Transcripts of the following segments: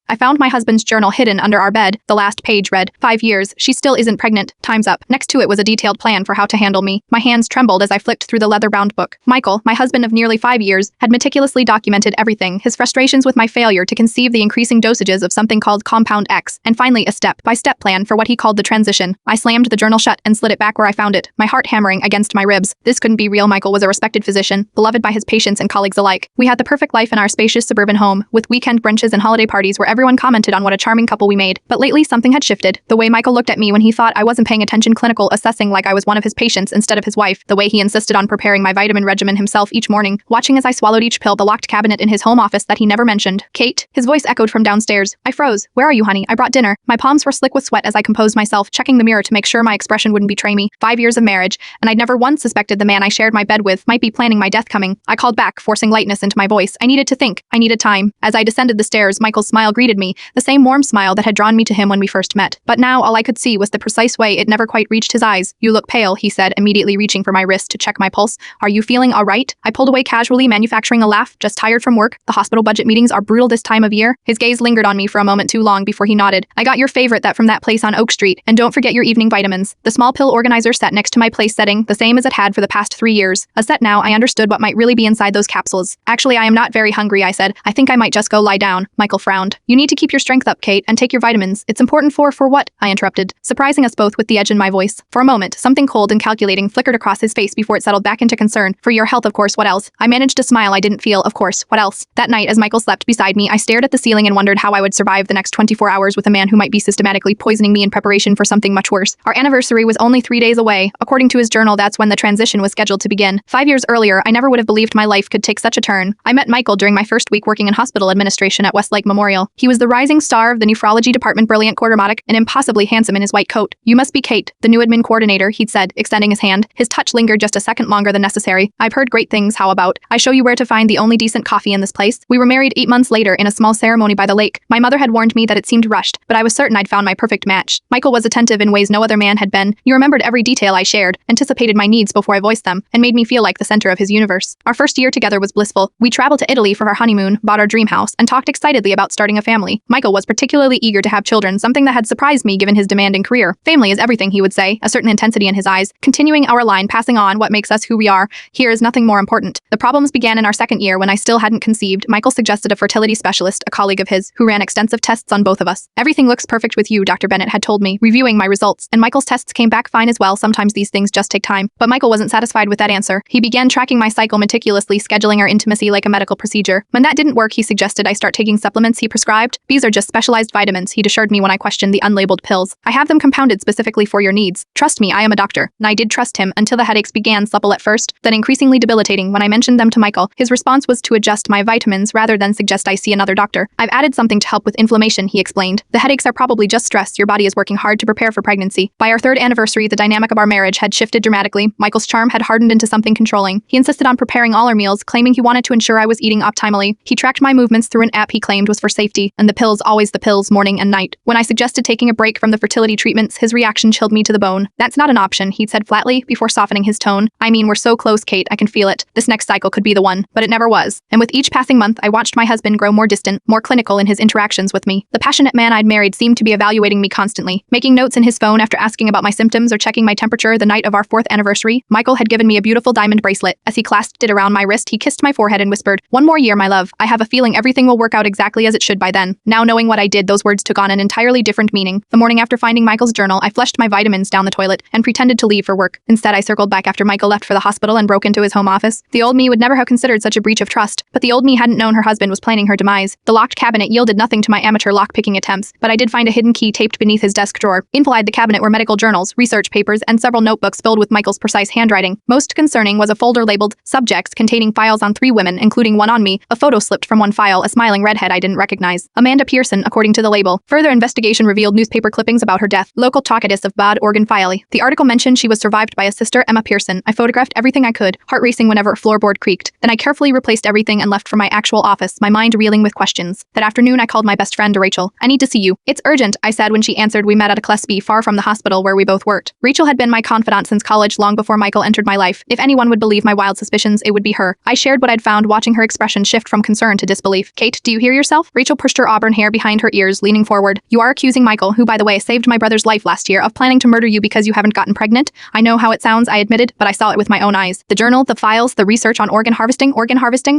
I found my husband's journal hidden under our bed. The last page read, 5 years, she still isn't pregnant, time's up. Next to it was a detailed plan for how to handle me. My hands trembled as I flicked through the leather-bound book. Michael, my husband of nearly 5 years, had meticulously documented everything, his frustrations with my failure to conceive the increasing dosages of something called Compound X, and finally a step-by-step plan for what he called the transition. I slammed the journal shut and slid it back where I found it, my heart hammering against my ribs. This couldn't be real. Michael was a respected physician, beloved by his patients and colleagues alike. We had the perfect life in our spacious suburban home, with weekend brunches and holiday parties where everyone commented on what a charming couple we made. But lately something had shifted. The way Michael looked at me when he thought I wasn't paying attention, clinical assessing like I was one of his patients instead of his wife. The way he insisted on preparing my vitamin regimen himself each morning, watching as I swallowed each pill, the locked cabinet in his home office that he never mentioned. Kate, his voice echoed from downstairs. I froze. Where are you, honey? I brought dinner. My palms were slick with sweat as I composed myself, checking the mirror to make sure my expression wouldn't betray me. 5 years of marriage, and I'd never once suspected the man I shared my bed with might be planning my death coming. I called back, forcing lightness into my voice. I needed to think. I needed time. As I descended the stairs, Michael's smile greeted me, the same warm smile that had drawn me to him when we first met. But now all I could see was the precise way it never quite reached his eyes. You look pale, he said, immediately reaching for my wrist to check my pulse. Are you feeling all right? I pulled away casually, manufacturing a laugh. Just tired from work. The hospital budget meetings are brutal this time of year. His gaze lingered on me for a moment too long before he nodded. I got your favorite, that from that place on Oak Street, and don't forget your evening vitamins. The small pill organizer sat next to my place setting, the same as it had for the past 3 years. A set now, I understood what might really be inside those capsules. Actually, I am not very hungry, I said. I think I might just go lie down. Michael frowned. You need to keep your strength up, Kate, and take your vitamins. It's important for what? I interrupted, surprising us both with the edge in my voice. For a moment, something cold and calculating flickered across his face before it settled back into concern. For your health, of course, what else? I managed a smile I didn't feel, of course, what else? That night, as Michael slept beside me, I stared at the ceiling and wondered how I would survive the next 24 hours with a man who might be systematically poisoning me in preparation for something much worse. Our anniversary was only 3 days away. According to his journal, that's when the transition was scheduled to begin. 5 years earlier, I never would have believed my life could take such a turn. I met Michael during my first week working in hospital administration at Westlake Memorial. He was the rising star of the nephrology department, brilliant quartermatic, and impossibly handsome in his white coat. You must be Kate, the new admin coordinator, he'd said, extending his hand. His touch lingered just a second longer than necessary. I've heard great things. How about I show you where to find the only decent coffee in this place? We were married 8 months later in a small ceremony by the lake. My mother had warned me that it seemed rushed, but I was certain I'd found my perfect match. Michael was attentive in ways no other man had been. He remembered every detail I shared, anticipated my needs before I voiced them, and made me feel like the center of his universe. Our first year together was blissful. We traveled to Italy for our honeymoon, bought our dream house, and talked excitedly about starting a family. Michael was particularly eager to have children, something that had surprised me given his demanding career. Family is everything, he would say, a certain intensity in his eyes, continuing our line, passing on what makes us who we are. Here is nothing more important. The problems began in our second year when I still hadn't conceived. Michael suggested a fertility specialist, a colleague of his, who ran extensive tests on both of us. Everything looks perfect with you, Dr. Bennett had told me, reviewing my results, and Michael's tests came back fine as well. Sometimes these things just take time. But Michael wasn't satisfied with that answer. He began tracking my cycle meticulously, scheduling our intimacy like a medical procedure. When that didn't work, he suggested I start taking supplements he prescribed. These are just specialized vitamins, he'd assured me when I questioned the unlabeled pills. I have them compounded specifically for your needs. Trust me, I am a doctor. And I did trust him until the headaches began, supple at first, then increasingly debilitating. When I mentioned them to Michael, his response was to adjust my vitamins rather than suggest I see another doctor. I've added something to help with inflammation, he explained. The headaches are probably just stress. Your body is working hard to prepare for pregnancy. By our third anniversary, the dynamic of our marriage had shifted dramatically. Michael's charm had hardened into something controlling. He insisted on preparing all our meals, claiming he wanted to ensure I was eating optimally. He tracked my movements through an app he claimed was for safety, and the pills, always the pills, morning and night. When I suggested taking a break from the fertility treatments, his reaction chilled me to the bone. That's not an option, he'd said flatly, before softening his tone. I mean, we're so close, Kate, I can feel it. This next cycle could be the one. But it never was. And with each passing month, I watched my husband grow more distant, more clinical in his interactions with me. The passionate man I'd married seemed to be evaluating me constantly, making notes in his phone after asking about my symptoms or checking my temperature. The night of our 4th anniversary, Michael had given me a beautiful diamond bracelet. As he clasped it around my wrist, he kissed my forehead and whispered, "One more year, my love. I have a feeling everything will work out exactly as it should by then." Now knowing what I did, those words took on an entirely different meaning. The morning after finding Michael's journal, I flushed my vitamins down the toilet and pretended to leave for work. Instead, I circled back after Michael left for the hospital and broke into his home office. The old me would never have considered such a breach of trust, but the old me hadn't known her husband was planning her demise. The locked cabinet yielded nothing to my amateur lock-picking attempts, but I did find a hidden key taped beneath his desk drawer. Inside the cabinet were medical journals, research papers, and several notebooks filled with Michael's precise handwriting. Most concerning was a folder labeled Subjects containing files on 3 women, including one on me. A photo slipped from one file, a smiling redhead I didn't recognize. Amanda Pearson, according to the label. Further investigation revealed newspaper clippings about her death. Local talkative of Bad Organ Filey. The article mentioned she was survived by a sister, Emma Pearson. I photographed everything I could, heart racing whenever a floorboard creaked. Then I carefully replaced everything and left for my actual office, my mind reeling with questions. That afternoon, I called my best friend, Rachel. "I need to see you." "It's urgent," I said when she answered. We met at a Klesby, far from the hospital where we both worked. Rachel had been my confidant since college, long before Michael entered my life. If anyone would believe my wild suspicions, it would be her. I shared what I'd found, watching her expression shift from concern to disbelief. "Kate, do you hear yourself?" Rachel pushed brushed her auburn hair behind her ears, leaning forward. You are accusing Michael, who by the way saved my brother's life last year, of planning to murder you because you haven't gotten pregnant? I know how it sounds, I admitted, but I saw it with my own eyes. The journal, the files, the research on organ harvesting,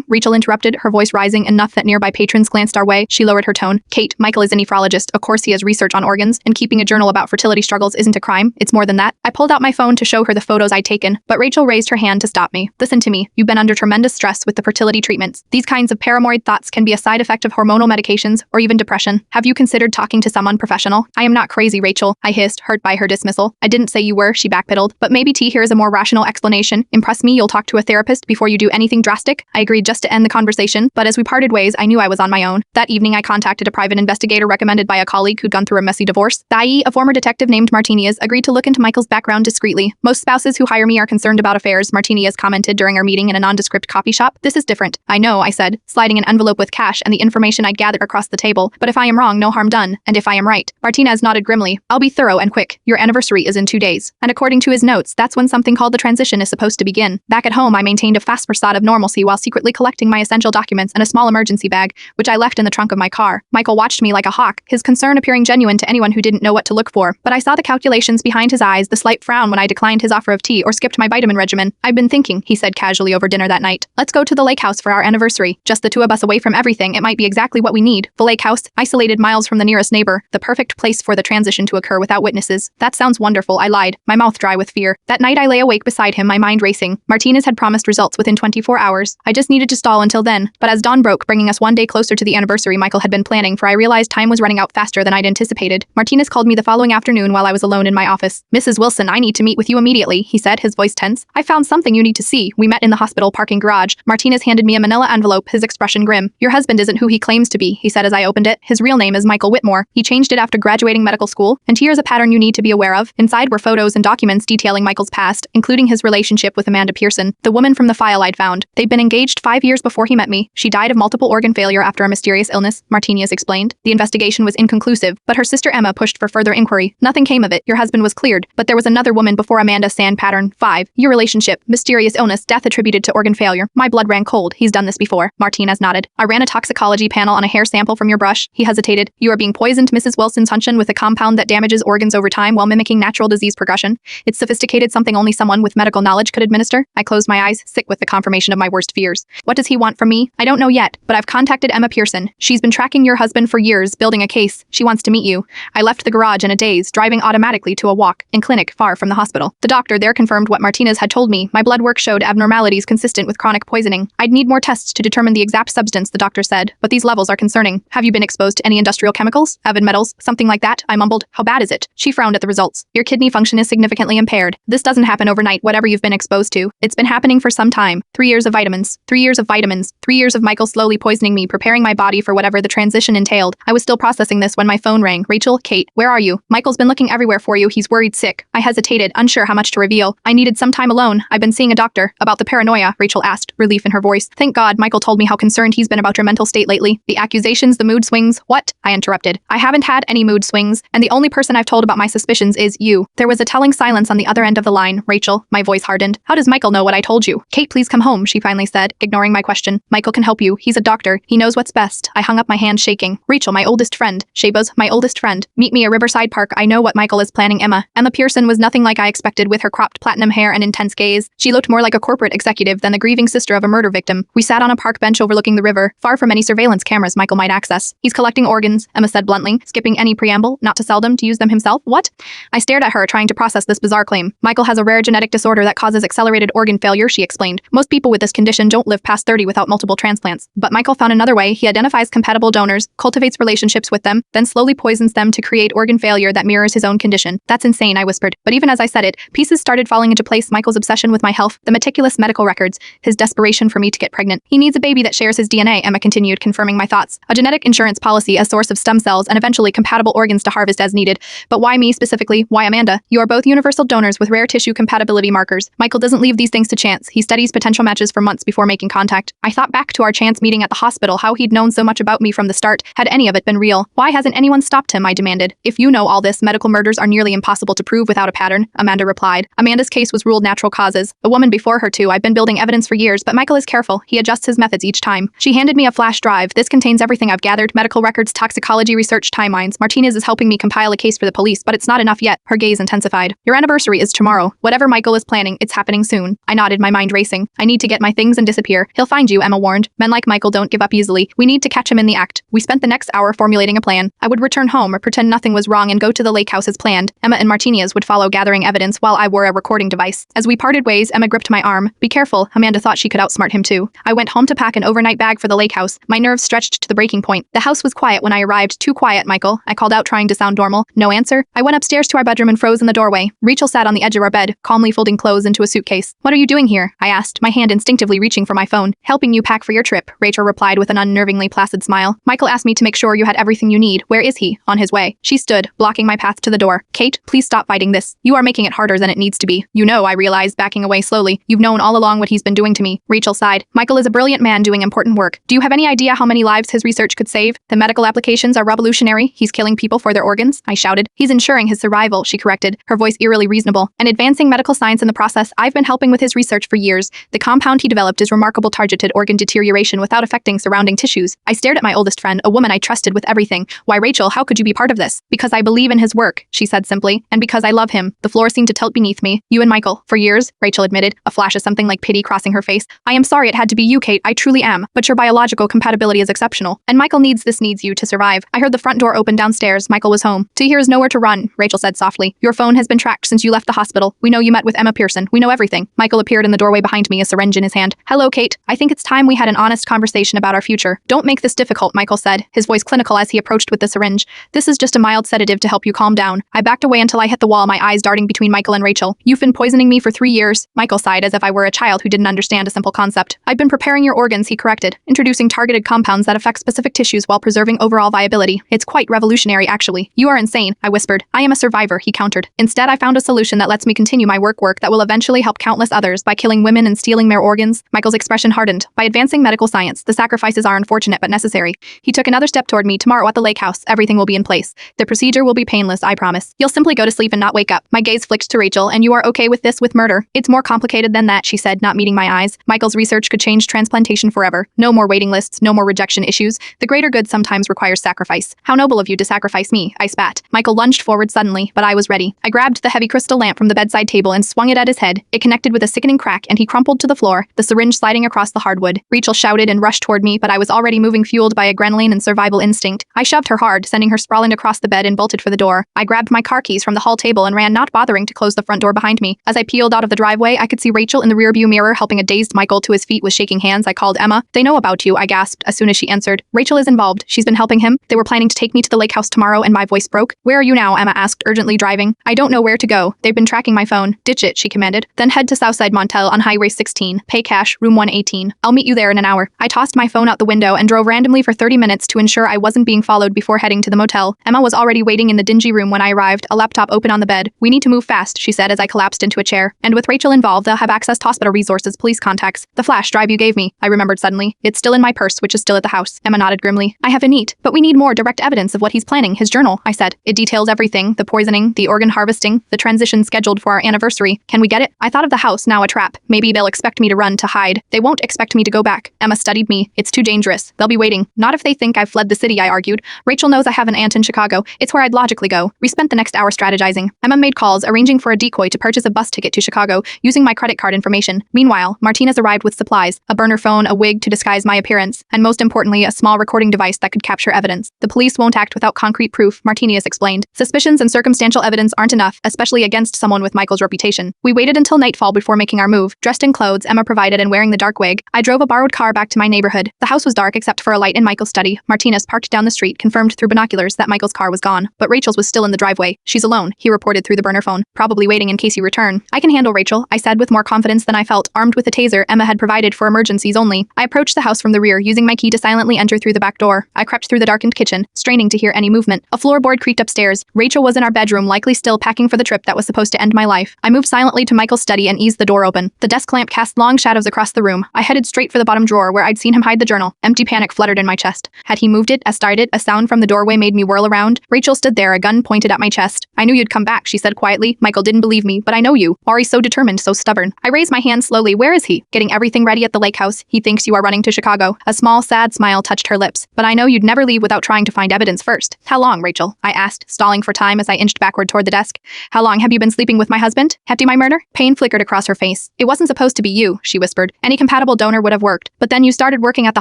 Rachel interrupted, her voice rising enough that nearby patrons glanced our way. She lowered her tone. Kate, Michael is a nephrologist. Of course he has research on organs, and keeping a journal about fertility struggles isn't a crime. It's more than that. I pulled out my phone to show her the photos I'd taken, but Rachel raised her hand to stop me. Listen to me. You've been under tremendous stress with the fertility treatments. These kinds of paranoid thoughts can be a side effect of hormonal medications or even depression. Have you considered talking to someone professional? I am not crazy, Rachel, I hissed, hurt by her dismissal. I didn't say you were, she backpedaled, but maybe T here is a more rational explanation. Impress me, you'll talk to a therapist before you do anything drastic. I agreed just to end the conversation, but as we parted ways, I knew I was on my own. That evening, I contacted a private investigator recommended by a colleague who'd gone through a messy divorce. The IE, a former detective named Martinez, agreed to look into Michael's background discreetly. Most spouses who hire me are concerned about affairs, Martinez commented during our meeting in a nondescript coffee shop. This is different. I know, I said, sliding an envelope with cash and the information I'd gathered across the table. But if I am wrong, no harm done. And if I am right. Martinez nodded grimly. I'll be thorough and quick. Your anniversary is in 2 days. And according to his notes, that's when something called the transition is supposed to begin. Back at home, I maintained a fast facade of normalcy while secretly collecting my essential documents and a small emergency bag, which I left in the trunk of my car. Michael watched me like a hawk, his concern appearing genuine to anyone who didn't know what to look for. But I saw the calculations behind his eyes, the slight frown when I declined his offer of tea or skipped my vitamin regimen. I've been thinking, he said casually over dinner that night. Let's go to the lake house for our anniversary. Just the two of us away from everything, it might be exactly what we need. The lake house, isolated miles from the nearest neighbor, the perfect place for the transition to occur without witnesses. That sounds wonderful, I lied, my mouth dry with fear. That night I lay awake beside him, my mind racing. Martinez had promised results within 24 hours. I just needed to stall until then. But as dawn broke, bringing us one day closer to the anniversary Michael had been planning, for I realized time was running out faster than I'd anticipated. Martinez called me the following afternoon while I was alone in my office. Mrs. Wilson, I need to meet with you immediately, he said, his voice tense. I found something you need to see. We met in the hospital parking garage. Martinez handed me a manila envelope, his expression grim. Your husband isn't who he claims to be, he said as I opened it. His real name is Michael Whitmore. He changed it after graduating medical school, and here's a pattern you need to be aware of. Inside were photos and documents detailing Michael's past, including his relationship with Amanda Pearson, the woman from the file I'd found. They'd been engaged 5 years before he met me. She died of multiple organ failure after a mysterious illness, Martinez explained. The investigation was inconclusive, but her sister Emma pushed for further inquiry. Nothing came of it. Your husband was cleared, but there was another woman before Amanda. Sand pattern 5. Your relationship, mysterious illness, death attributed to organ failure. My blood ran cold. He's done this before. Martinez nodded. I ran a toxicology panel on a hair sample from your brush. He hesitated. You are being poisoned, Mrs. Wilson's Hunchin, with a compound that damages organs over time while mimicking natural disease progression. It's sophisticated, something only someone with medical knowledge could administer. I closed my eyes, sick with the confirmation of my worst fears. What does he want from me? I don't know yet, but I've contacted Emma Pearson. She's been tracking your husband for years, building a case. She wants to meet you. I left the garage in a daze, driving automatically to a walk-in clinic far from the hospital. The doctor there confirmed what Martinez had told me. My blood work showed abnormalities consistent with chronic poisoning. I'd need more tests to determine the exact substance, the doctor said, but these levels are concerning. Have you been exposed to any industrial chemicals? Avid metals? Something like that? I mumbled. How bad is it? She frowned at the results. Your kidney function is significantly impaired. This doesn't happen overnight, whatever you've been exposed to. It's been happening for some time. 3 years of vitamins. 3 years of vitamins. 3 years of Michael slowly poisoning me, preparing my body for whatever the transition entailed. I was still processing this when my phone rang. Rachel, Kate, where are you? Michael's been looking everywhere for you. He's worried sick. I hesitated, unsure how much to reveal. I needed some time alone. I've been seeing a doctor. About the paranoia, Rachel asked, relief in her voice. Thank God, Michael told me how concerned he's been about your mental state lately. The accusations, the mood swings. What? I interrupted. I haven't had any mood swings, and the only person I've told about my suspicions is you. There was a telling silence on the other end of the line. Rachel, my voice hardened. How does Michael know what I told you? Kate, please come home, she finally said, ignoring my question. Michael can help you. He's a doctor. He knows what's best. I hung up my hand shaking. Rachel, my oldest friend. Shaba's my oldest friend. Meet me at Riverside Park. I know what Michael is planning. Emma Pearson was nothing like I expected with her cropped platinum hair and intense gaze. She looked more like a corporate executive than the grieving sister of a murder victim. We sat on a park bench overlooking the river, far from any surveillance cameras Michael might access. He's collecting organs, Emma said bluntly, skipping any preamble, not to sell them, to use them himself. What? I stared at her, trying to process this bizarre claim. Michael has a rare genetic disorder that causes accelerated organ failure, she explained. Most people with this condition don't live past 30 without multiple transplants. But Michael found another way. He identifies compatible donors, cultivates relationships with them, then slowly poisons them to create organ failure that mirrors his own condition. That's insane, I whispered. But even as I said it, pieces started falling into place. Michael's obsession with my health, the meticulous medical records, his desperation for me to get pregnant. He needs a baby that shares his DNA, Emma continued, confirming my thoughts. A genetic insurance policy, a source of stem cells, and eventually compatible organs to harvest as needed. But why me specifically? Why Amanda? You are both universal donors with rare tissue compatibility markers. Michael doesn't leave these things to chance. He studies potential matches for months before making contact. I thought back to our chance meeting at the hospital, how he'd known so much about me from the start. Had any of it been real? Why hasn't anyone stopped him? I demanded. If you know all this, medical murders are nearly impossible to prove without a pattern, Amanda replied. Amanda's case was ruled natural causes. The woman before her too. I've been building evidence for years, but Michael is careful. He adjusts his methods each time. She handed me a flash drive. This contains everything everything I've gathered, medical records, toxicology research, timelines. Martinez is helping me compile a case for the police, but it's not enough yet. Her gaze intensified. Your anniversary is tomorrow. Whatever Michael is planning, it's happening soon. I nodded, my mind racing. I need to get my things and disappear. He'll find you, Emma warned. Men like Michael don't give up easily. We need to catch him in the act. We spent the next hour formulating a plan. I would return home or pretend nothing was wrong and go to the lake house as planned. Emma and Martinez would follow, gathering evidence while I wore a recording device. As we parted ways, Emma gripped my arm. Be careful. Amanda thought she could outsmart him too. I went home to pack an overnight bag for the lake house. My nerves stretched to the breaking point. The house was quiet when I arrived. Too quiet, Michael. I called out, trying to sound normal. No answer. I went upstairs to our bedroom and froze in the doorway. Rachel sat on the edge of our bed, calmly folding clothes into a suitcase. What are you doing here? I asked, my hand instinctively reaching for my phone. Helping you pack for your trip, Rachel replied with an unnervingly placid smile. Michael asked me to make sure you had everything you need. Where is he? On his way. She stood, blocking my path to the door. Kate, please stop fighting this. You are making it harder than it needs to be. You know, I realized, backing away slowly. You've known all along what he's been doing to me. Rachel sighed. Michael is a brilliant man doing important work. Do you have any idea how many lives his research could save? The medical applications are revolutionary. He's killing people for their organs, I shouted. He's ensuring his survival, she corrected, her voice eerily reasonable. And advancing medical science in the process. I've been helping with his research for years. The compound he developed is remarkable, targeted organ deterioration without affecting surrounding tissues. I stared at my oldest friend, a woman I trusted with everything. Why, Rachel, how could you be part of this? Because I believe in his work, she said simply, and because I love him. The floor seemed to tilt beneath me. You and Michael, for years, Rachel admitted, a flash of something like pity crossing her face. I am sorry it had to be you, Kate, I truly am, but your biological compatibility is exceptional, and Michael needs you to survive. I heard the front door open downstairs. Michael was home. Tahir is nowhere to run, Rachel said softly. Your phone has been tracked since you left the hospital. We know you met with Emma Pearson. We know everything. Michael appeared in the doorway behind me, a syringe in his hand. Hello, Kate. I think it's time we had an honest conversation about our future. Don't make this difficult, Michael said, his voice clinical as he approached with the syringe. This is just a mild sedative to help you calm down. I backed away until I hit the wall, my eyes darting between Michael and Rachel. You've been poisoning me for 3 years. Michael sighed as if I were a child who didn't understand a simple concept. I've been preparing your organs, he corrected, introducing targeted compounds that affect specific tissues while preserving overall viability. It's quite revolutionary, actually. You are insane, I whispered. I am a survivor, he countered. Instead, I found a solution that lets me continue my work that will eventually help countless others by killing women and stealing their organs. Michael's expression hardened. By advancing medical science, the sacrifices are unfortunate but necessary. He took another step toward me. Tomorrow at the lake house, everything will be in place. The procedure will be painless, I promise. You'll simply go to sleep and not wake up. My gaze flicked to Rachel. And you are okay with this, with murder? It's more complicated than that, she said, not meeting my eyes. Michael's research could change transplantation forever. No more waiting lists, no more rejection issues. The greater good sometimes requires sacrifice. How noble of you to sacrifice me, I spat. Michael lunged forward suddenly, but I was ready. I grabbed the heavy crystal lamp from the bedside table and swung it at his head. It connected with a sickening crack and he crumpled to the floor, the syringe sliding across the hardwood. Rachel shouted and rushed toward me, but I was already moving, fueled by adrenaline and survival instinct. I shoved her hard, sending her sprawling across the bed and bolted for the door. I grabbed my car keys from the hall table and ran, not bothering to close the front door behind me. As I peeled out of the driveway, I could see Rachel in the rearview mirror helping a dazed Michael to his feet with shaking hands. I called Emma. They know about you, I gasped as soon as she answered. Rachel is involved. She's been helping him. They were planning to take me to the lake house tomorrow, and my voice broke. Where are you now? Emma asked, urgently driving. I don't know where to go. They've been tracking my phone. Ditch it, she commanded. Then head to Southside Montel on Highway 16. Pay cash, room 118. I'll meet you there in an hour. I tossed my phone out the window and drove randomly for 30 minutes to ensure I wasn't being followed before heading to the motel. Emma was already waiting in the dingy room when I arrived, a laptop open on the bed. We need to move fast, she said as I collapsed into a chair. And with Rachel involved, they'll have access to hospital resources, police contacts. The flash drive you gave me, I remembered suddenly. It's still in my purse, which is still at the house. Emma nodded grimly. I have a neat, but we need more direct evidence of what he's planning. His journal, I said. It details everything, the poisoning, the organ harvesting, the transition scheduled for our anniversary. Can we get it? I thought of the house, now a trap. Maybe they'll expect me to run, to hide. They won't expect me to go back. Emma studied me. It's too dangerous. They'll be waiting. Not if they think I've fled the city, I argued. Rachel knows I have an aunt in Chicago. It's where I'd logically go. We spent the next hour strategizing. Emma made calls, arranging for a decoy to purchase a bus ticket to Chicago, using my credit card information. Meanwhile, Martinez arrived with supplies, a burner phone, a wig to disguise my appearance, and most importantly, a small recording device that could capture evidence. The police won't act without concrete proof, Martinez explained. Suspicions and circumstantial evidence aren't enough, especially against someone with Michael's reputation. We waited until nightfall before making our move. Dressed in clothes Emma provided and wearing the dark wig, I drove a borrowed car back to my neighborhood. The house was dark except for a light in Michael's study. Martinez parked down the street, confirmed through binoculars that Michael's car was gone, but Rachel's was still in the driveway. She's alone, he reported through the burner phone, probably waiting in case you return. I can handle Rachel, I said with more confidence than I felt, armed with a taser Emma had provided for emergencies only. I approached the house from the rear, using my key to silently enter through the back door. I crept through the darkened kitchen, straining to hear any movement. A floorboard creaked upstairs. Rachel was in our bedroom, likely still packing for the trip that was supposed to end my life. I moved silently to Michael's study and eased the door open. The desk lamp cast long shadows across the room. I headed straight for the bottom drawer where I'd seen him hide the journal. Empty panic fluttered in my chest. Had he moved it? I started. A sound from the doorway made me whirl around. Rachel stood there, a gun pointed at my chest. I knew you'd come back, she said quietly. Michael didn't believe me, but I know you. Ari's so determined, so stubborn. I raised my hand slowly. Where is he? Getting everything ready at the lake house. He thinks you are running to Chicago. A small, sad smile touched her her lips. But I know you'd never leave without trying to find evidence first. How long, Rachel? I asked, stalling for time as I inched backward toward the desk. How long have you been sleeping with my husband? Hefty my murder? Pain flickered across her face. It wasn't supposed to be you, she whispered. Any compatible donor would have worked. But then you started working at the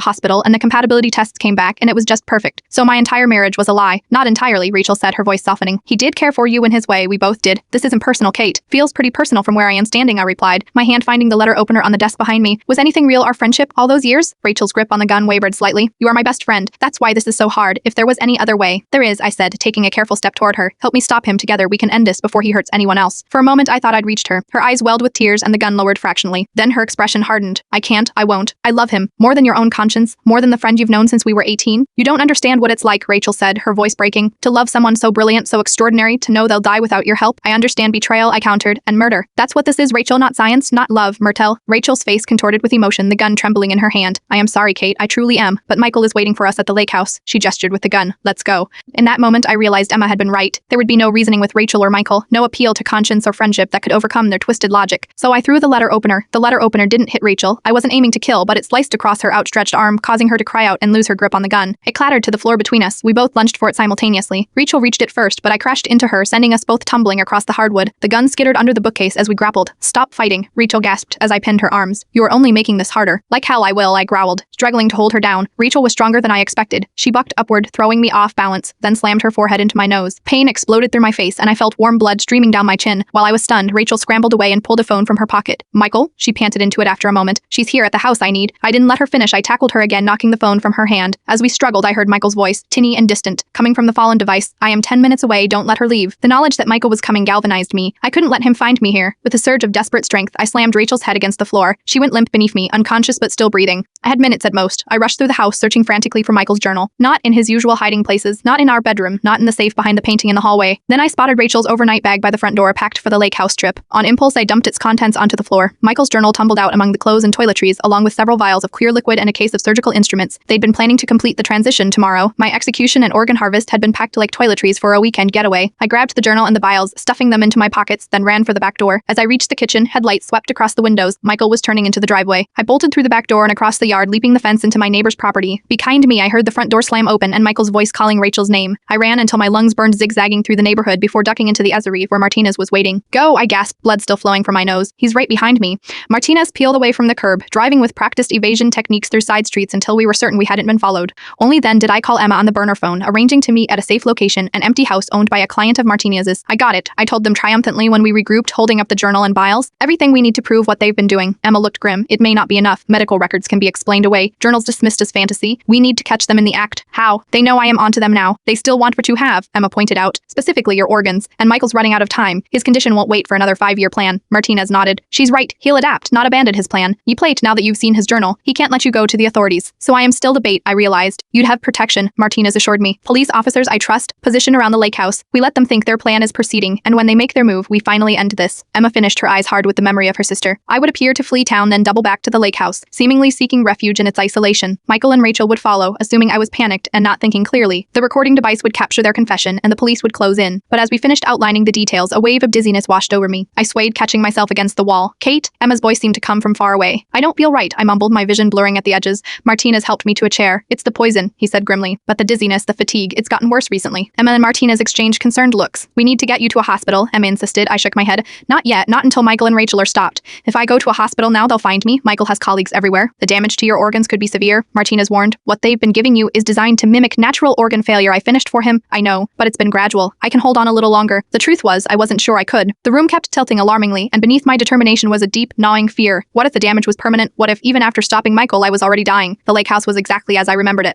hospital and the compatibility tests came back and it was just perfect. So my entire marriage was a lie. Not entirely, Rachel said, her voice softening. He did care for you in his way, we both did. This isn't personal, Kate. Feels pretty personal from where I am standing, I replied, my hand finding the letter opener on the desk behind me. Was anything real, our friendship, all those years? Rachel's grip on the gun wavered slightly. You are my best friend. That's why this is so hard. If there was any other way. There is, I said, taking a careful step toward her. Help me stop him. Together we can end this before he hurts anyone else. For a moment I thought I'd reached her. Her eyes welled with tears and the gun lowered fractionally. Then her expression hardened. I can't, I won't. I love him. More than your own conscience. More than the friend you've known since we were 18. You don't understand what it's like, Rachel said, her voice breaking. To love someone so brilliant, so extraordinary, to know they'll die without your help. I understand betrayal, I countered, and murder. That's what this is, Rachel, not science, not love, Myrtle. Rachel's face contorted with emotion, the gun trembling in her hand. I am sorry, Kate, I truly am, but Michael is waiting for us at the lake house. She gestured with the gun. Let's go. In that moment, I realized Emma had been right. There would be no reasoning with Rachel or Michael, no appeal to conscience or friendship that could overcome their twisted logic. So I threw the letter opener. The letter opener didn't hit Rachel. I wasn't aiming to kill, but it sliced across her outstretched arm, causing her to cry out and lose her grip on the gun. It clattered to the floor between us. We both lunged for it simultaneously. Rachel reached it first, but I crashed into her, sending us both tumbling across the hardwood. The gun skittered under the bookcase as we grappled. Stop fighting, Rachel gasped as I pinned her arms. You are only making this harder. Like hell I will, I growled, struggling to hold her down. Rachel was stronger than I expected. She bucked upward, throwing me off balance, then slammed her forehead into my nose. Pain exploded through my face and I felt warm blood streaming down my chin. While I was stunned, Rachel scrambled away and pulled a phone from her pocket. Michael? She panted into it after a moment. She's here at the house I need. I didn't let her finish. I tackled her again, knocking the phone from her hand. As we struggled, I heard Michael's voice, tinny and distant, coming from the fallen device. I am 10 minutes away, don't let her leave. The knowledge that Michael was coming galvanized me. I couldn't let him find me here. With a surge of desperate strength, I slammed Rachel's head against the floor. She went limp beneath me, unconscious but still breathing. I had minutes at most. I rushed through the house, searching frantically for Michael's journal. Not in his usual hiding places, not in our bedroom, not in the safe behind the painting in the hallway. Then I spotted Rachel's overnight bag by the front door, packed for the lake house trip. On impulse, I dumped its contents onto the floor. Michael's journal tumbled out among the clothes and toiletries, along with several vials of clear liquid and a case of surgical instruments. They'd been planning to complete the transition tomorrow. My execution and organ harvest had been packed like toiletries for a weekend getaway. I grabbed the journal and the vials, stuffing them into my pockets, then ran for the back door. As I reached the kitchen, headlights swept across the windows. Michael was turning into the driveway. I bolted through the back door and across the yard, leaping the fence into my neighbor's property. Behind me, I heard the front door slam open and Michael's voice calling Rachel's name. I ran until my lungs burned, zigzagging through the neighborhood before ducking into the esery where Martinez was waiting. Go, I gasped, blood still flowing from my nose. He's right behind me. Martinez peeled away from the curb, driving with practiced evasion techniques through side streets until we were certain we hadn't been followed. Only then did I call Emma on the burner phone, arranging to meet at a safe location, an empty house owned by a client of Martinez's. I got it, I told them triumphantly when we regrouped, holding up the journal and vials. Everything we need to prove what they've been doing. Emma looked grim. It may not be enough. Medical records can be explained away. Journals dismissed as fantasy. We need to catch them in the act. How? They know I am onto them now. They still want what you have, Emma pointed out. Specifically your organs. And Michael's running out of time. His condition won't wait for another 5-year plan. Martinez nodded. She's right. He'll adapt, not abandon his plan. You plate now that you've seen his journal. He can't let you go to the authorities. So I am still the bait, I realized. You'd have protection, Martinez assured me. Police officers I trust, positioned around the lake house. We let them think their plan is proceeding, and when they make their move, we finally end this. Emma finished, her eyes hard with the memory of her sister. I would appear to flee town, then double back to the lake house, seemingly seeking refuge in its isolation. Michael and Rachel would follow, assuming I was panicked and not thinking clearly. The recording device would capture their confession, and the police would close in. But as we finished outlining the details, a wave of dizziness washed over me. I swayed, catching myself against the wall. Kate? Emma's voice seemed to come from far away. I don't feel right, I mumbled, my vision blurring at the edges. Martinez helped me to a chair. It's the poison, he said grimly. But the dizziness, the fatigue, it's gotten worse recently. Emma and Martinez exchanged concerned looks. We need to get you to a hospital, Emma insisted. I shook my head. Not yet, not until Michael and Rachel are stopped. If I go to a hospital now, they'll find me. Michael has colleagues everywhere. The damage to your organs could be severe, Martinez warned. What they've been giving you is designed to mimic natural organ failure. I finished for him, I know, but it's been gradual. I can hold on a little longer. The truth was, I wasn't sure I could. The room kept tilting alarmingly, and beneath my determination was a deep, gnawing fear. What if the damage was permanent? What if, even after stopping Michael, I was already dying? The lake house was exactly as I remembered it.